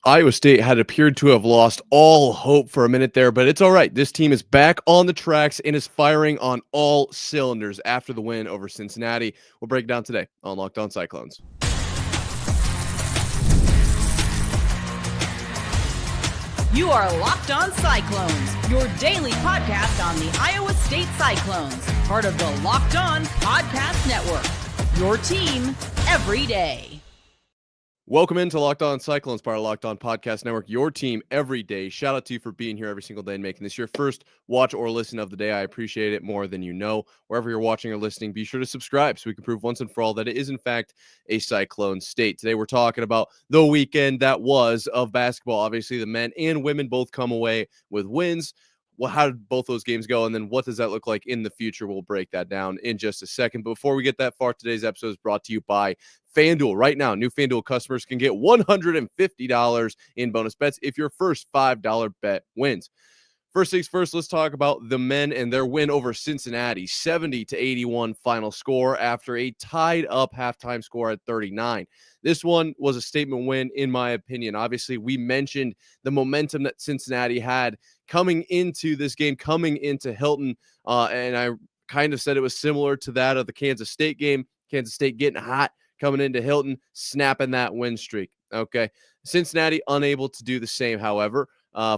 Iowa State had appeared to have lost all hope for a minute there, but it's all right. This team is back on the tracks and is firing on all cylinders after the win over Cincinnati. We'll break it down today on Locked On Cyclones. You are Locked On Cyclones, your daily podcast on the Iowa State Cyclones, part of the Locked On Podcast Network, your team every day. Welcome into Locked On Cyclones, part of Locked On Podcast Network, your team every day. Shout out to you for being here every single day and making this your first watch or listen of the day. I appreciate it more than you know. Wherever you're watching or listening, be sure to subscribe so we can prove once and for all that it is, in fact, a Cyclone state. Today, we're talking about the weekend that was of basketball. Obviously, the men and women both come away with wins. Well, how did both those games go? And then what does that look like in the future? We'll break that down in just a second. But before we get that far, today's episode is brought to you by FanDuel. Right now, new FanDuel customers can get $150 in bonus bets if your first $5 bet wins. First things first, let's talk about the men and their win over Cincinnati, 70-81 final score after a tied up halftime score at 39. This one was a statement win, in my opinion. Obviously, we mentioned the momentum that Cincinnati had coming into this game, coming into Hilton, and I kind of said it was similar to that of the Kansas State game. Kansas State getting hot, coming into Hilton, snapping that win streak. Okay, Cincinnati unable to do the same, however.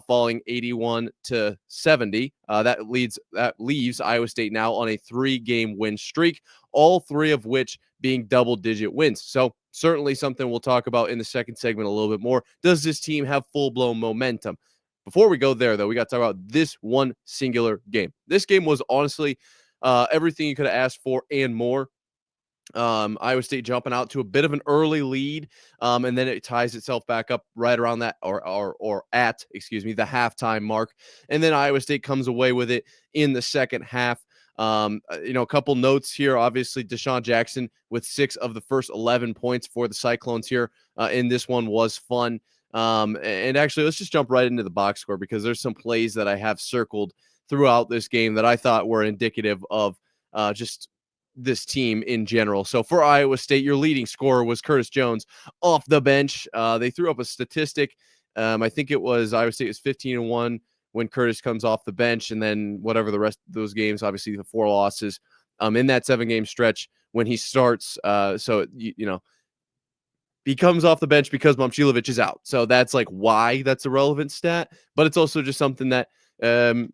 Falling 81-70. That leaves Iowa State now on a 3-game win streak, all 3 of which being double-digit wins. So certainly something we'll talk about in the second segment a little bit more. Does this team have full-blown momentum? Before we go there, though, we got to talk about this one singular game. This game was honestly everything you could have asked for and more. Iowa State jumping out to a bit of an early lead, and then it ties itself back up right around that or at the halftime mark, and then Iowa State comes away with it in the second half. A couple notes here. Obviously, Deshaun Jackson with 6 of the first 11 points for the Cyclones here in this one was fun. And actually, let's just jump right into the box score because there's some plays that I have circled throughout this game that I thought were indicative of just this team in general. So for Iowa State, your leading scorer was Curtis Jones off the bench. They threw up a statistic. I think it was Iowa State was 15-1 when Curtis comes off the bench, and then whatever the rest of those games, obviously the 4 losses in that 7-game stretch when he starts. He comes off the bench because Momcilovic is out. So that's like why that's a relevant stat, but it's also just something that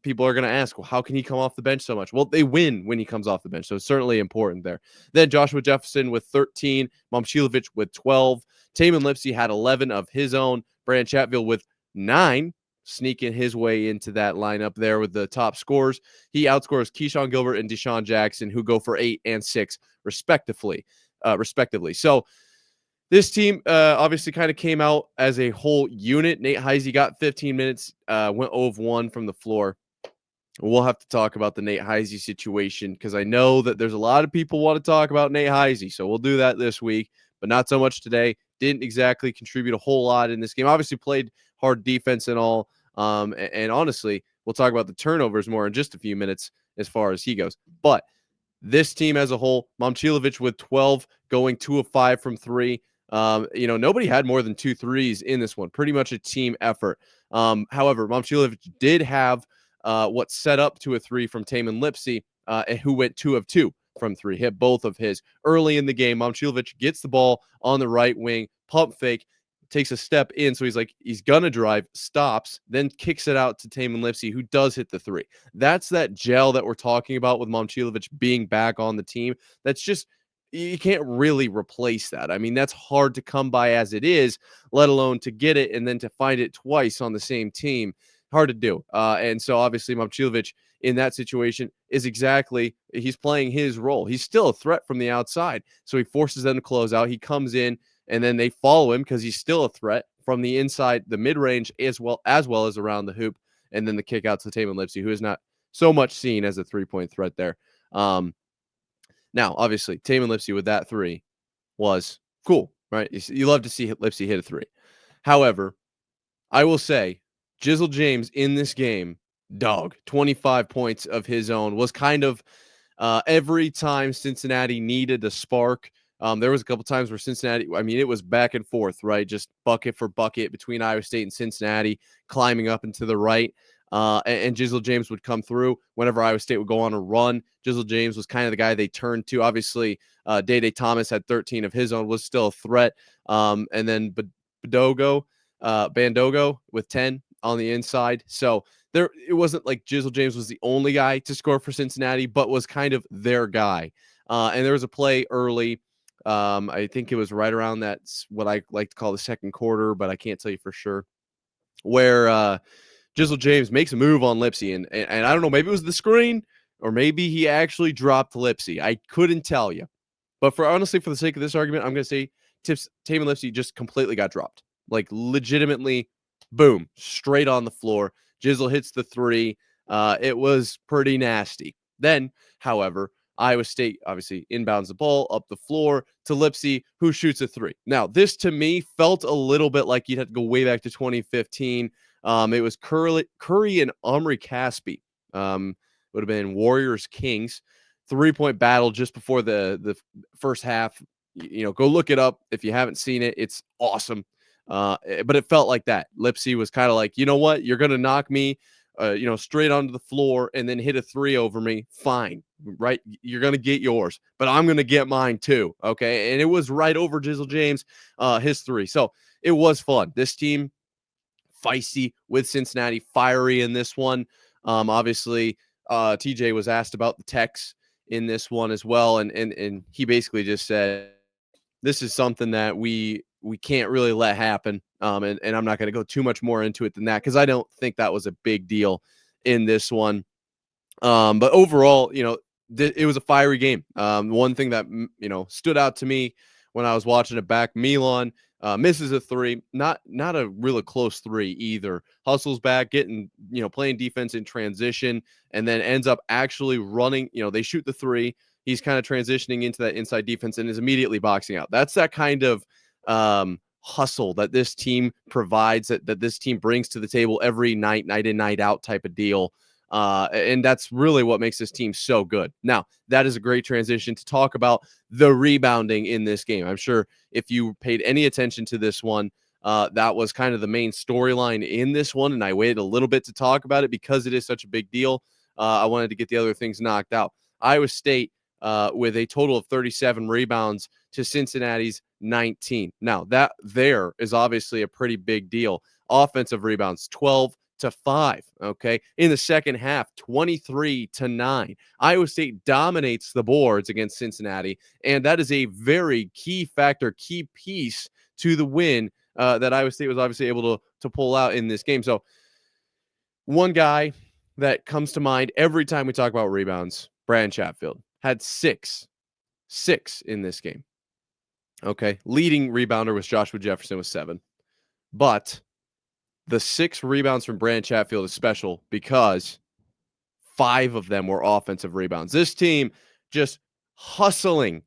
people are going to ask, well, how can he come off the bench so much? Well, they win when he comes off the bench, so it's certainly important there. Then Joshua Jefferson with 13, Momcilovic with 12, Tamin Lipsey had 11 of his own, Brandon Chatfield with 9, sneaking his way into that lineup there with the top scores. He outscores Keyshawn Gilbert and Deshaun Jackson, who go for 8 and 6 respectively. So this team obviously kind of came out as a whole unit. Nate Heise got 15 minutes, went 0-1 from the floor. We'll have to talk about the Nate Heise situation because I know that there's a lot of people want to talk about Nate Heise. So we'll do that this week, but not so much today. Didn't exactly contribute a whole lot in this game. Obviously played hard defense and all. And honestly, we'll talk about the turnovers more in just a few minutes as far as he goes. But this team as a whole, Momcilovic with 12, going 2 of 5 from 3. Nobody had more than 2 threes in this one. Pretty much a team effort. However, Momcilovic did have what set up to a 3 from Tamin Lipsey, who went 2 of 2 from 3. Hit both of his early in the game. Momcilovic gets the ball on the right wing, pump fake, takes a step in. So he's gonna drive, stops, then kicks it out to Tamin Lipsey, who does hit the 3. That's that gel that we're talking about with Momcilovic being back on the team. That's just, you can't really replace that. I mean, that's hard to come by as it is, let alone to get it and then to find it twice on the same team. Hard to do. And so obviously Momcilovic in that situation is he's playing his role. He's still a threat from the outside. So he forces them to close out. He comes in and then they follow him because he's still a threat from the inside, the mid-range, as well as around the hoop. And then the kick out to Tamin Lipsey, who is not so much seen as a 3-point threat there. Now, obviously, Tamin Lipsey with that 3 was cool, right? You love to see Lipsey hit a 3. However, I will say, Jizzle James in this game, 25 points of his own, was kind of every time Cincinnati needed a spark, There was a couple times where Cincinnati, I mean, it was back and forth, right? Just bucket for bucket between Iowa State and Cincinnati, climbing up and to the right. And Jizzle James would come through whenever Iowa State would go on a run. Jizzle James was kind of the guy they turned to. Obviously, Day Thomas had 13 of his own, was still a threat. And then Bandogo with 10 on the inside. So it wasn't like Jizzle James was the only guy to score for Cincinnati, but was kind of their guy. And there was a play early. I think it was right around what I like to call the second quarter, but I can't tell you for sure, where Jizzle James makes a move on Lipsy, and I don't know, maybe it was the screen or maybe he actually dropped Lipsy. I couldn't tell you. But for the sake of this argument, I'm going to say Taman Lipsy just completely got dropped. Like legitimately, boom, straight on the floor. Jizzle hits the three. It was pretty nasty. Then, however, Iowa State obviously inbounds the ball up the floor to Lipsy, who shoots a three. Now, this to me felt a little bit like you'd have to go way back to 2015. It was Curry and Omri Caspi. Would have been Warriors Kings 3-point battle just before the first half. Go look it up if you haven't seen it. It's awesome. But it felt like that. Lipsy was kind of like, you know what? You're going to knock me, straight onto the floor and then hit a three over me. Fine, right? You're going to get yours, but I'm going to get mine too. Okay. And it was right over Jizzle James, his three. So it was fun. This team, feisty with Cincinnati, fiery in this one. Obviously, TJ was asked about the techs in this one as well. And he basically just said, this is something that we can't really let happen. And I'm not going to go too much more into it than that, because I don't think that was a big deal in this one. But overall, it was a fiery game. One thing that, stood out to me when I was watching it back, Milan misses a three, not a really close three either. Hustles back, getting, playing defense in transition, and then ends up actually running. They shoot the three. He's kind of transitioning into that inside defense and is immediately boxing out. That's that kind of hustle that this team provides, that this team brings to the table every night in, night out type of deal. And that's really what makes this team so good. Now, that is a great transition to talk about the rebounding in this game. I'm sure if you paid any attention to this one, that was kind of the main storyline in this one. And I waited a little bit to talk about it because it is such a big deal. I wanted to get the other things knocked out. Iowa State with a total of 37 rebounds to Cincinnati's 19. Now, that there is obviously a pretty big deal. Offensive rebounds, 12-5. Okay. In the second half, 23-9. Iowa State dominates the boards against Cincinnati. And that is a very key factor, key piece to the win that Iowa State was obviously able to pull out in this game. So one guy that comes to mind every time we talk about rebounds, Brandon Chatfield, had six in this game. Okay. Leading rebounder was Joshua Jefferson with 7. But the 6 rebounds from Brandon Chatfield is special because 5 of them were offensive rebounds. This team just hustling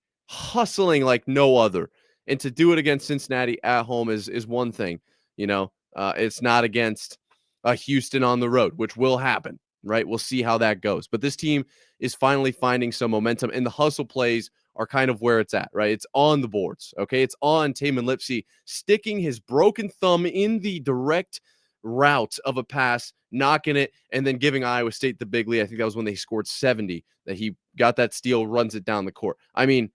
like no other. And to do it against Cincinnati at home is one thing. It's not against Houston on the road, which will happen, right? We'll see how that goes. But this team is finally finding some momentum, and the hustle plays are kind of where it's at, right? It's on the boards, okay? It's on Taman Lipsy sticking his broken thumb in the direct route of a pass, knocking it, and then giving Iowa State the big lead. I think that was when they scored 70, that he got that steal, runs it down the court. I mean,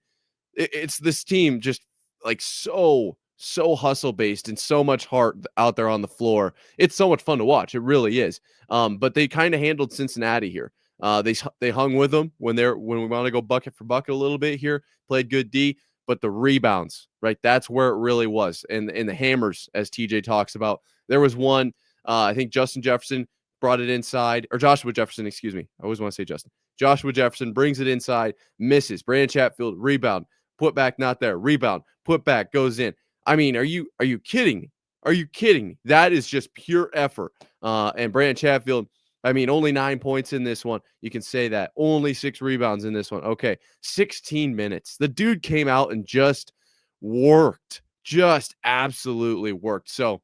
it's this team just like so hustle-based and so much heart out there on the floor. It's so much fun to watch. It really is. But they kind of handled Cincinnati here. They hung with them when we want to go bucket for bucket a little bit here, played good D, but the rebounds, right? That's where it really was. And the hammers, as TJ talks about. There was one, I think Justin Jefferson brought it inside, or Joshua Jefferson, excuse me. I always want to say Justin. Joshua Jefferson brings it inside, misses. Brandon Chatfield, rebound, put back, not there. Rebound, put back, goes in. I mean, are you kidding me? Are you kidding me? That is just pure effort. And Brandon Chatfield, I mean, only 9 points in this one. You can say that. Only 6 rebounds in this one. Okay, 16 minutes. The dude came out and just worked. Just absolutely worked. So,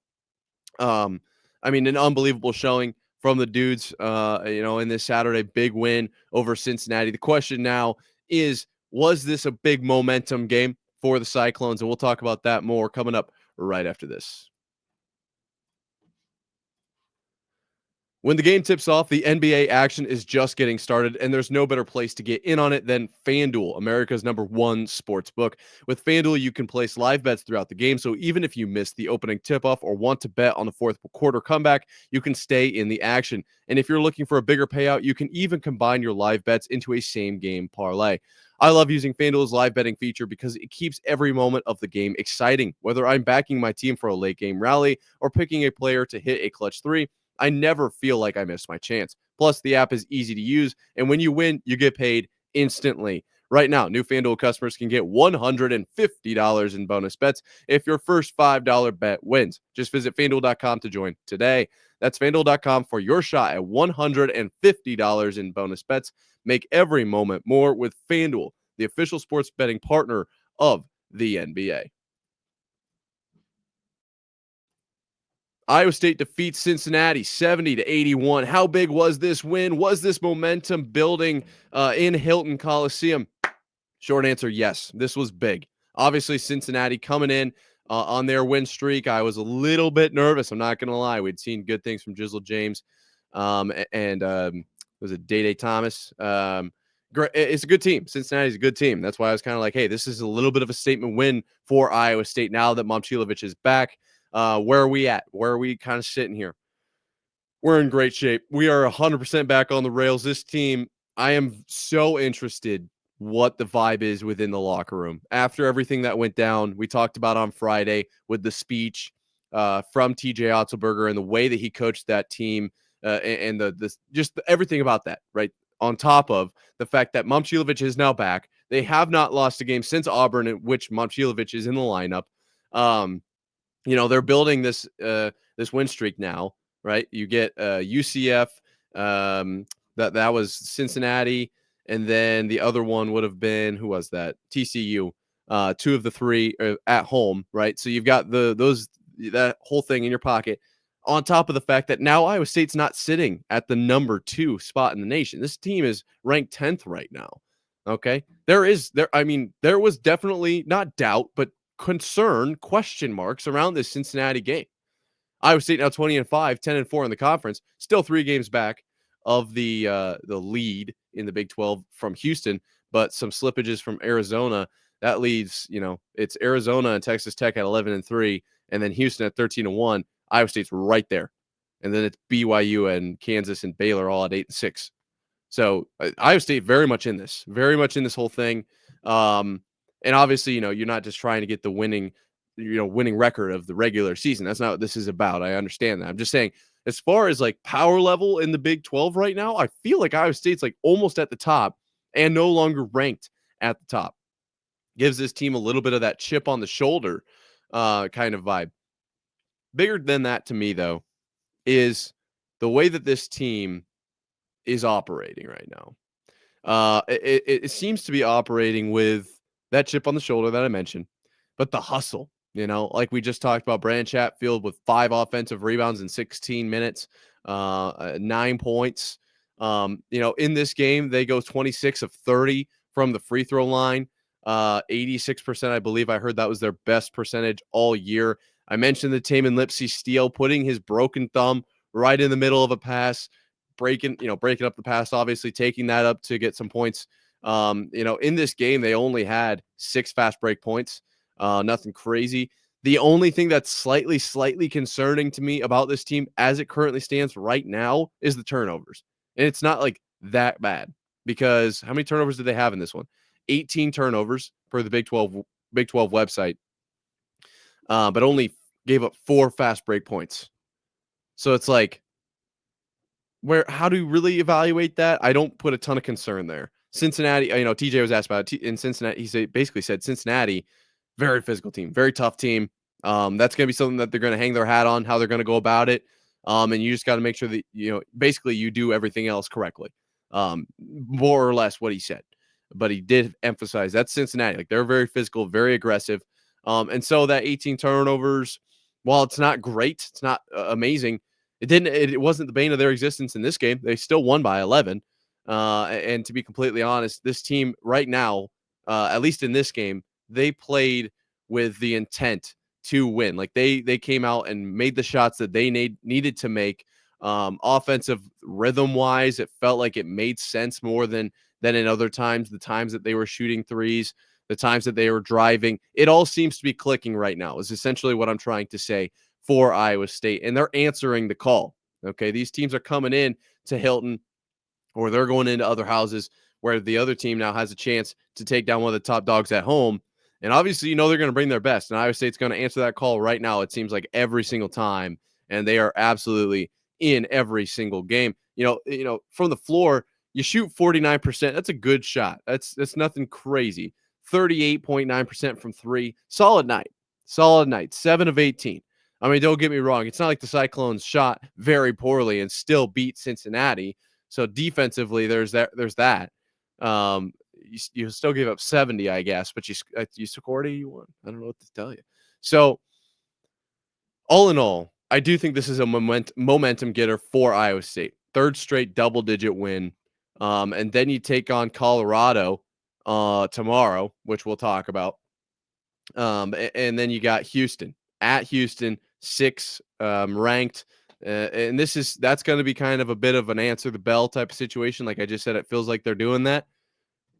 I mean, an unbelievable showing from the dudes, in this Saturday big win over Cincinnati. The question now is, was this a big momentum game for the Cyclones, and we'll talk about that more coming up right after this. When the game tips off, the NBA action is just getting started, and there's no better place to get in on it than FanDuel, America's #1 sports book. With FanDuel, you can place live bets throughout the game, so even if you miss the opening tip-off or want to bet on the fourth quarter comeback, you can stay in the action. And if you're looking for a bigger payout, you can even combine your live bets into a same-game parlay. I love using FanDuel's live betting feature because it keeps every moment of the game exciting. Whether I'm backing my team for a late-game rally or picking a player to hit a clutch three, I never feel like I missed my chance. Plus, the app is easy to use, and when you win, you get paid instantly. Right now, new FanDuel customers can get $150 in bonus bets if your first $5 bet wins. Just visit FanDuel.com to join today. That's FanDuel.com for your shot at $150 in bonus bets. Make every moment more with FanDuel, the official sports betting partner of the NBA. Iowa State defeats Cincinnati 70-81. How big was this win? Was this momentum building in Hilton Coliseum? Short answer, yes. This was big. Obviously, Cincinnati coming in on their win streak. I was a little bit nervous. I'm not going to lie. We'd seen good things from Jizzle James and was it Day Thomas? It's a good team. Cincinnati's a good team. That's why I was kind of like, hey, this is a little bit of a statement win for Iowa State now that Momcilovic is back. Where are we at? Where are we kind of sitting here? We're in great shape. We are 100% back on the rails. This team, I am so interested what the vibe is within the locker room. After everything that went down, we talked about on Friday with the speech from TJ Otzelberger and the way that he coached that team and everything about that, right? On top of the fact that Momcilovic is now back. They have not lost a game since Auburn, in which Momcilovic is in the lineup. They're building this win streak now, right? You get UCF, that was Cincinnati, and then the other one would have been, who was that? TCU. Two of the three at home, right? So you've got that whole thing in your pocket. On top of the fact that now Iowa State's not sitting at the #2 spot in the nation. This team is ranked 10th right now. Okay, there was definitely not doubt, but concern, question marks around this Cincinnati game. Iowa State now 20-5, 10-4 in the conference, still 3 games back of the lead in the Big 12 from Houston, but some slippages from Arizona. That leads, it's Arizona and Texas Tech at 11-3, and then Houston at 13-1. Iowa State's right there, and then it's BYU and Kansas and Baylor all at 8-6. So Iowa State very much in this whole thing. And obviously, you're not just trying to get the winning record of the regular season. That's not what this is about. I understand that. I'm just saying, as far as like power level in the Big 12 right now, I feel like Iowa State's like almost at the top and no longer ranked at the top. Gives this team a little bit of that chip on the shoulder kind of vibe. Bigger than that to me, though, is the way that this team is operating right now. It seems to be operating with that chip on the shoulder that I mentioned, but the hustle, like we just talked about, Brandon Chatfield with 5 offensive rebounds in 16 minutes, 9 points. In this game, they go 26 of 30 from the free throw line, 86%. I believe I heard that was their best percentage all year. I mentioned the Taman Lipsey steal, putting his broken thumb right in the middle of a pass, breaking up the pass, obviously taking that up to get some points. In this game, they only had 6 fast break points, nothing crazy. The only thing that's slightly concerning to me about this team as it currently stands right now is the turnovers. And it's not like that bad, because how many turnovers did they have in this one? 18 turnovers per the Big 12 website, but only gave up 4 fast break points. So it's like, how do you really evaluate that? I don't put a ton of concern there. Cincinnati, TJ was asked about it. In Cincinnati, he basically said Cincinnati, very physical team, very tough team. That's going to be something that they're going to hang their hat on, how they're going to go about it. And you just got to make sure that, basically you do everything else correctly. More or less what he said. But he did emphasize that's Cincinnati. Like, they're very physical, very aggressive. And so that 18 turnovers, while it's not great, it's not amazing, it wasn't the bane of their existence in this game. They still won by 11. And to be completely honest, this team right now, at least in this game, they played with the intent to win. Like they came out and made the shots that they needed to make. Offensive rhythm wise, it felt like it made sense more than in other times. The times that they were shooting threes, the times that they were driving, it all seems to be clicking right now. Is essentially what I'm trying to say for Iowa State, and they're answering the call. Okay, these teams are coming in to Hilton, or they're going into other houses where the other team now has a chance to take down one of the top dogs at home. And obviously, they're going to bring their best. And Iowa State's going to answer that call right now, it seems like every single time. And they are absolutely in every single game. From the floor, you shoot 49%. That's a good shot. That's nothing crazy. 38.9% from three. Solid night. 7 of 18. I mean, don't get me wrong. It's not like the Cyclones shot very poorly and still beat Cincinnati. So defensively, there's that. You still gave up 70, I guess, but you scored 81. I don't know what to tell you. So all in all, I do think this is a momentum getter for Iowa State. Third straight double-digit win. And then you take on Colorado tomorrow, which we'll talk about. And then you got Houston at Houston, 6 ranked. And that's going to be kind of a bit of an answer the bell type of situation. Like I just said, it feels like they're doing that.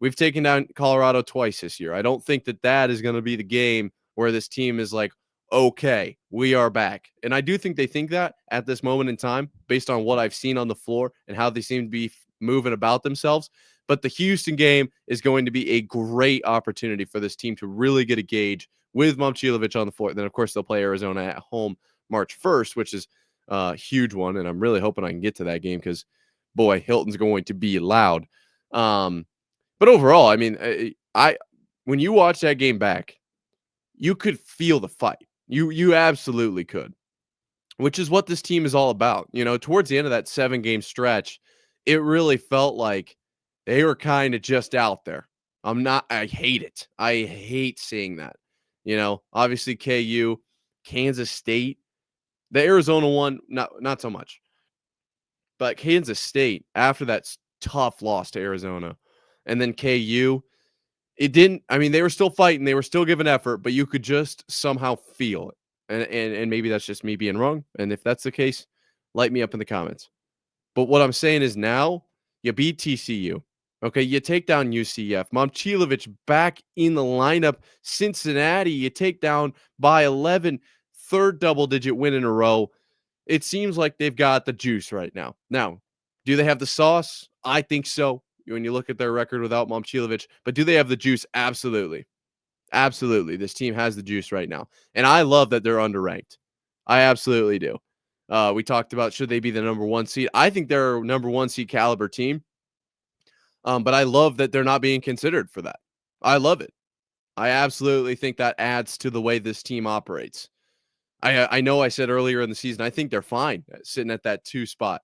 We've taken down Colorado twice this year. I don't think that is going to be the game where this team is like, okay, we are back. And I do think they think that at this moment in time, based on what I've seen on the floor and how they seem to be moving about themselves. But the Houston game is going to be a great opportunity for this team to really get a gauge with Momcilovic on the floor. Then, of course, they'll play Arizona at home March 1st, which is a huge one. And I'm really hoping I can get to that game because, boy, Hilton's going to be loud. But overall, I mean, when you watch that game back, you could feel the fight. You absolutely could, which is what this team is all about. Towards the end of that 7-game stretch, it really felt like they were kind of just out there. I hate it. I hate seeing that. Obviously KU, Kansas State, the Arizona one, not so much. But Kansas State, after that tough loss to Arizona, and then KU, they were still fighting, they were still giving effort, but you could just somehow feel it. And maybe that's just me being wrong. And if that's the case, light me up in the comments. But what I'm saying is now you beat TCU. Okay, you take down UCF. Momcilovic back in the lineup. Cincinnati, you take down by 11, third double-digit win in a row. It seems like they've got the juice right now. Now, do they have the sauce? I think so when you look at their record without Momcilovic. But do they have the juice? Absolutely. Absolutely. This team has the juice right now. And I love that they're underranked. I absolutely do. We talked about should they be the number 1 seed. I think they're a number 1 seed caliber team. But I love that they're not being considered for that. I love it. I absolutely think that adds to the way this team operates. I know I said earlier in the season, I think they're fine sitting at that 2 spot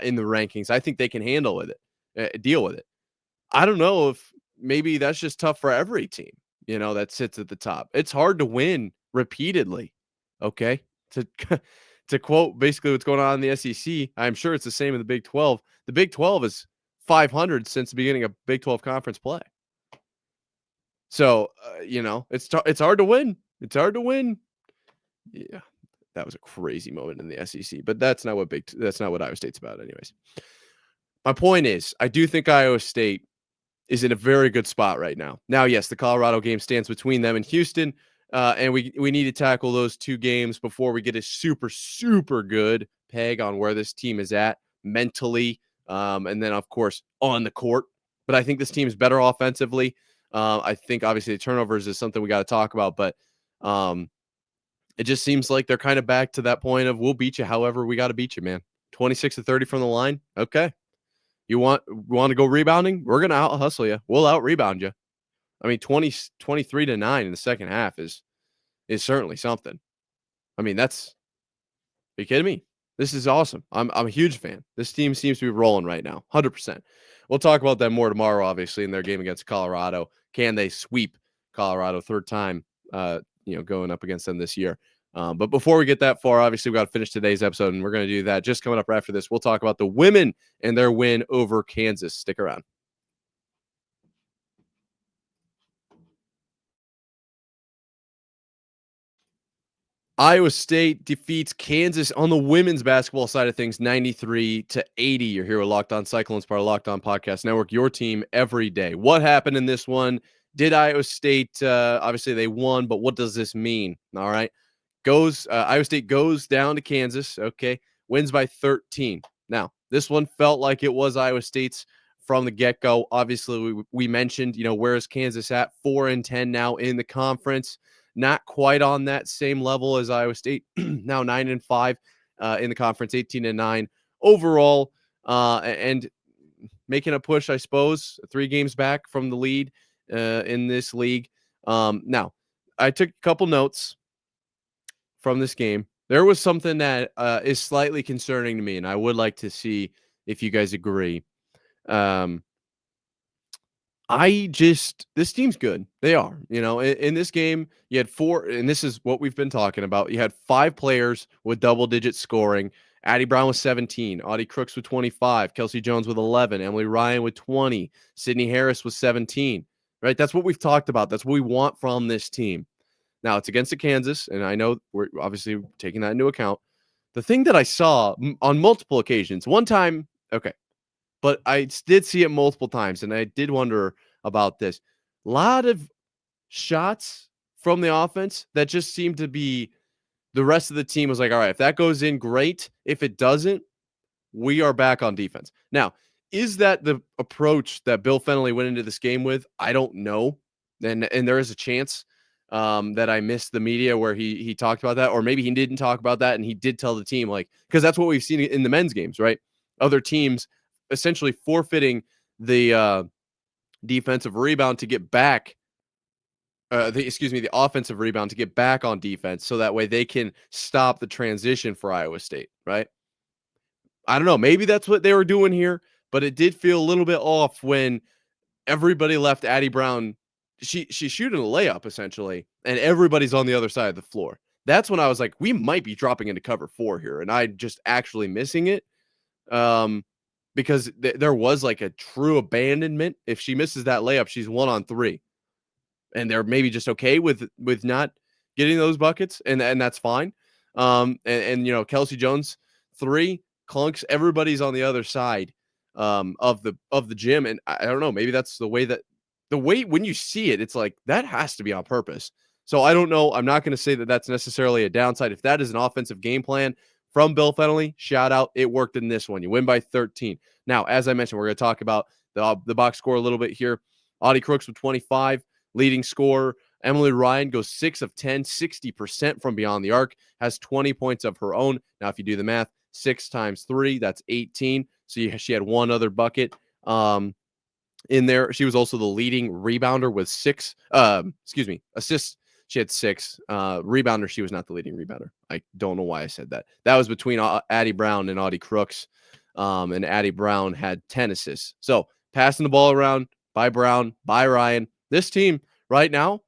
in the rankings. I think they can deal with it. I don't know if maybe that's just tough for every team, that sits at the top. It's hard to win repeatedly. Okay. To quote basically what's going on in the SEC, I'm sure it's the same in the Big 12. The Big 12 is 500 since the beginning of Big 12 conference play. So, it's hard to win. It's hard to win. Yeah, that was a crazy moment in the SEC, but that's not what Iowa State's about anyways. My point is, I do think Iowa State is in a very good spot right now. Now, yes, the Colorado game stands between them and Houston, and we need to tackle those 2 games before we get a super, super good peg on where this team is at mentally, and then, of course, on the court. But I think this team is better offensively. I think, obviously, the turnovers is something we got to talk about, but it just seems like they're kind of back to that point of we'll beat you however we got to beat you, man. 26-30 from the line. Okay. You want to go rebounding? We're going to out-hustle you. We'll out-rebound you. I mean, 23-9 in the second half is certainly something. I mean, are you kidding me? This is awesome. I'm a huge fan. This team seems to be rolling right now, 100%. We'll talk about that more tomorrow, obviously, in their game against Colorado. Can they sweep Colorado third time, going up against them this year? But before we get that far, obviously, we got to finish today's episode, and we're going to do that just coming up after this. We'll talk about the women and their win over Kansas. Stick around. Iowa State defeats Kansas on the women's basketball side of things, 93-80. You're here with Locked On Cyclones, part of Locked On Podcast Network, your team every day. What happened in this one? Did Iowa State, obviously they won, but what does this mean? All right. Iowa State goes down to Kansas, okay, wins by 13. Now, this one felt like it was Iowa State's from the get-go. Obviously, we mentioned, where is Kansas at? 4-10 now in the conference. Not quite on that same level as Iowa State. Now 9-5 in the conference, 18-9 overall, and making a push, I suppose. 3 games back from the lead in this league. Now, I took a couple notes from this game. There was something that is slightly concerning to me, and I would like to see if you guys agree. This team's good. They are. In this game, you had 4, and this is what we've been talking about. You had 5 players with double-digit scoring. Addie Brown with 17, Audie Crooks with 25, Kelsey Jones with 11, Emily Ryan with 20, Sydney Harris with 17. Right? That's what we've talked about. That's what we want from this team. Now, it's against the Kansas, and I know we're obviously taking that into account. The thing that I saw on multiple occasions, one time, okay, but I did see it multiple times, and I did wonder about this. A lot of shots from the offense that just seemed to be the rest of the team was like, all right, if that goes in, great. If it doesn't, we are back on defense. Now, is that the approach that Bill Fennelly went into this game with? I don't know. And there is a chance that I missed the media where he talked about that, or maybe he didn't talk about that and he did tell the team, like, because that's what we've seen in the men's games, right? Other teams essentially forfeiting the defensive rebound to get back. The offensive rebound to get back on defense, so that way they can stop the transition for Iowa State, right? I don't know. Maybe that's what they were doing here, but it did feel a little bit off when everybody left Addie Brown. She's shooting a layup essentially, and everybody's on the other side of the floor. That's when I was like, we might be dropping into cover 4 here, and I just actually missing it. Because there was like a true abandonment. If she misses that layup, she's 1 on 3. And they're maybe just okay with not getting those buckets, and that's fine. And Kelsey Jones 3 clunks. Everybody's on the other side of the gym, and I don't know. Maybe that's the way when you see it, it's like that has to be on purpose. So I don't know. I'm not going to say that that's necessarily a downside. If that is an offensive game plan from Bill Fennelly, shout out. It worked in this one. You win by 13. Now, as I mentioned, we're going to talk about the box score a little bit here. Audie Crooks with 25. Leading scorer, Emily Ryan goes 6 of 10, 60% from beyond the arc, has 20 points of her own. Now, if you do the math, 6 times 3, that's 18. So she had 1 other bucket in there. She was also the leading rebounder with 6, assists. She had 6. Rebounder, she was not the leading rebounder. I don't know why I said that. That was between Addie Brown and Audie Crooks. And Addie Brown had 10 assists. So passing the ball around by Brown, by Ryan. This team right now,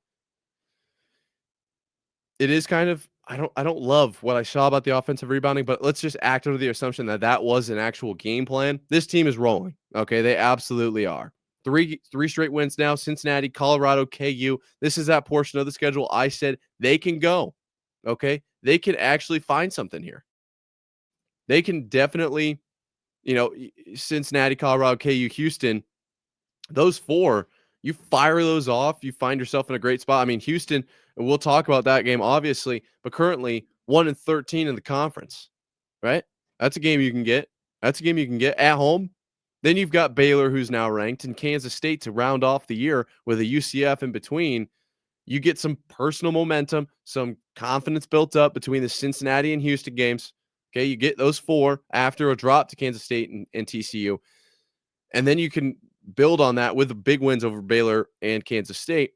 it is kind of, I don't love what I saw about the offensive rebounding, but let's just act under the assumption that was an actual game plan. This team is rolling. Okay, they absolutely are. Three straight wins now. Cincinnati, Colorado, KU. This is that portion of the schedule I said they can go. Okay, they can actually find something here. They can definitely, Cincinnati, Colorado, KU, Houston. Those 4. You fire those off, you find yourself in a great spot. I mean, Houston, we'll talk about that game, obviously, but currently 1-13 in the conference, right? That's a game you can get. That's a game you can get at home. Then you've got Baylor, who's now ranked, and Kansas State to round off the year with a UCF in between. You get some personal momentum, some confidence built up between the Cincinnati and Houston games. Okay, you get those 4 after a drop to Kansas State and TCU. And then you can build on that with the big wins over Baylor and Kansas State,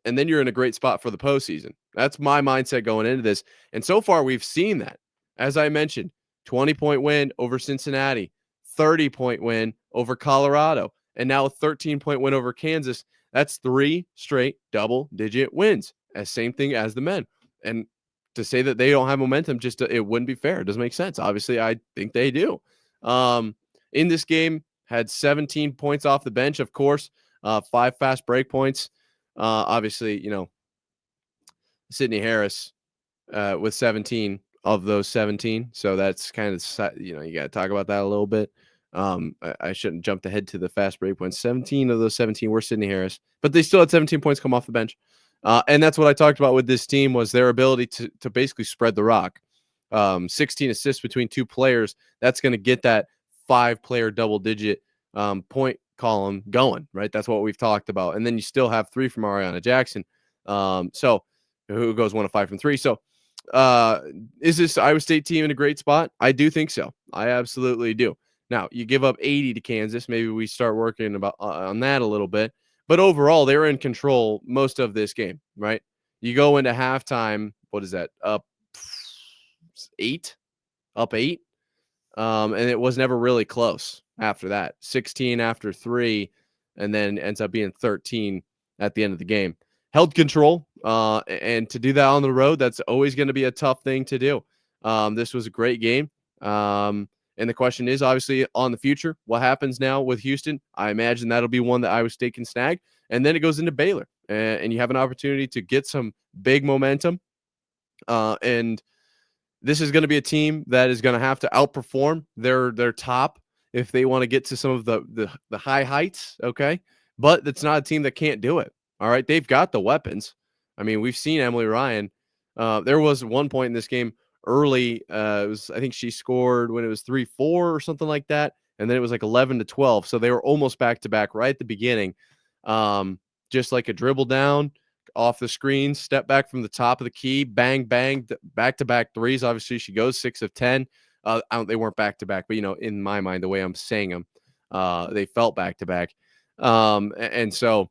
and then you're in a great spot for the postseason. That's my mindset going into this. And so far, we've seen that. As I mentioned, 20-point win over Cincinnati, 30-point win over Colorado, and now a 13-point win over Kansas. That's 3 straight double-digit wins. Same thing as the men. And to say that they don't have momentum, it wouldn't be fair. It doesn't make sense. Obviously, I think they do. In this game, had 17 points off the bench, of course, 5 fast break points. Obviously, Sydney Harris with 17 of those 17. So that's kind of, you got to talk about that a little bit. I shouldn't jump ahead to the fast break points. 17 of those 17 were Sydney Harris, but they still had 17 points come off the bench. And that's what I talked about with this team was their ability to basically spread the rock. 16 assists between two players. That's going to get that 5-player double-digit point column going, right? That's what we've talked about. And then you still have 3 from Ariana Jackson. So who goes 1 of 5 from 3. So is this Iowa State team in a great spot? I do think so. I absolutely do. Now, you give up 80 to Kansas. Maybe we start working on that a little bit. But overall, they were in control most of this game, right? You go into halftime, what is that? Up 8? Up 8? And it was never really close after that. 16 after 3, and then ends up being 13 at the end of the game. Held control, and to do that on the road, that's always going to be a tough thing to do. This was a great game. And the question is obviously on the future, what happens now with Houston? I imagine that'll be one that Iowa State can snag. And then it goes into Baylor, and you have an opportunity to get some big momentum. And this is going to be a team that is going to have to outperform their top if they want to get to some of the high heights. Okay. But it's not a team that can't do it. All right. They've got the weapons. I mean, we've seen Emily Ryan. There was one point in this game early. I think she scored when it was 3-4 or something like that. And then it was like 11-12. So they were almost back to back right at the beginning. Just like a dribble down off the screen, step back from the top of the key, bang, bang, back-to-back threes. Obviously, she goes 6 of 10. They weren't back-to-back, but, in my mind, the way I'm saying them, they felt back-to-back. And so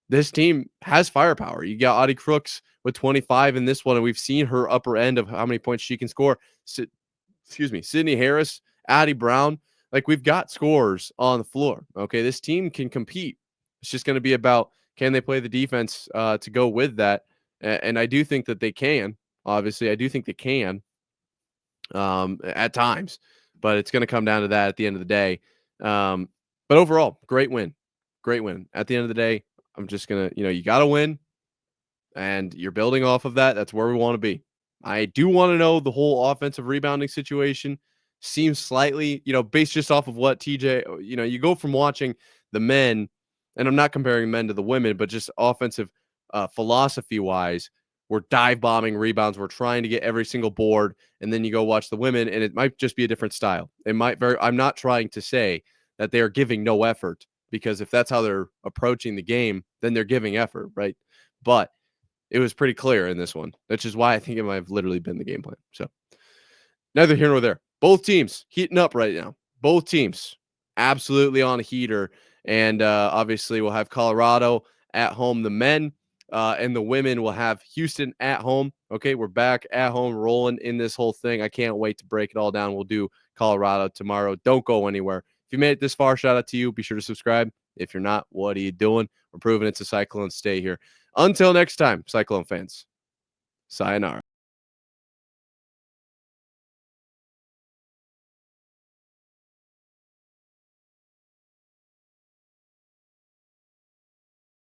this team has firepower. You got Audie Crooks with 25 in this one, and we've seen her upper end of how many points she can score. Sydney Harris, Addie Brown. Like, we've got scorers on the floor. Okay, this team can compete. It's just going to be about, can they play the defense to go with that? And I do think that they can. Obviously, I do think they can at times, but it's going to come down to that at the end of the day. But overall, great win. Great win. At the end of the day, I'm just going to, you got to win, and you're building off of that. That's where we want to be. I do want to know the whole offensive rebounding situation seems slightly, based just off of what TJ, you go from watching the men, and I'm not comparing men to the women, but just offensive philosophy-wise, we're dive bombing rebounds. We're trying to get every single board, and then you go watch the women, and it might just be a different style. I'm not trying to say that they are giving no effort, because if that's how they're approaching the game, then they're giving effort, right? But it was pretty clear in this one, which is why I think it might have literally been the game plan. So neither here nor there. Both teams heating up right now. Both teams absolutely on a heater. And obviously, we'll have Colorado at home, the men, and the women will have Houston at home. Okay, we're back at home rolling in this whole thing. I can't wait to break it all down. We'll do Colorado tomorrow. Don't go anywhere. If you made it this far, shout out to you. Be sure to subscribe. If you're not, what are you doing? We're proving it's a Cyclone. Stay here. Until next time, Cyclone fans, sayonara.